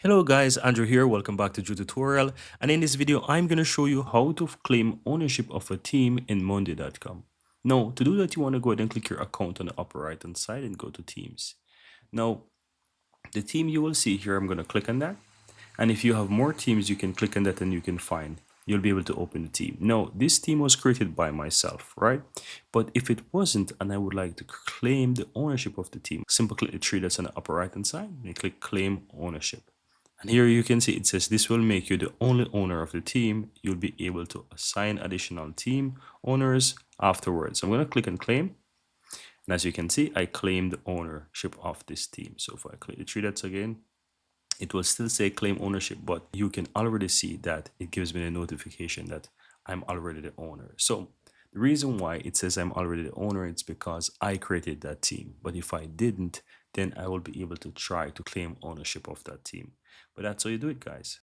Hello guys, Andrew here. Welcome back to Drew Tutorial. And in this video, I'm going to show you how to claim ownership of a team in Monday.com. Now, to do that, you want to go ahead and click your account on the upper right hand side and go to Teams. Now, the team you will see here, I'm going to click on that. And if you have more teams, you can click on that and you can find. You'll be able to open the team. Now, this team was created by myself, right? But if it wasn't, and I would like to claim the ownership of the team, simply click the three that's on the upper right hand side and click claim ownership. And here you can see it says this will make you the only owner of the team. You'll be able to assign additional team owners afterwards. I'm going to click on claim. And as you can see, I claimed ownership of this team. So if I click the three dots again, it will still say claim ownership, but you can already see that it gives me a notification that I'm already the owner. So the reason why it says I'm already the owner, it's because I created that team. But if I didn't, then I will be able to try to claim ownership of that team. But that's how you do it, guys.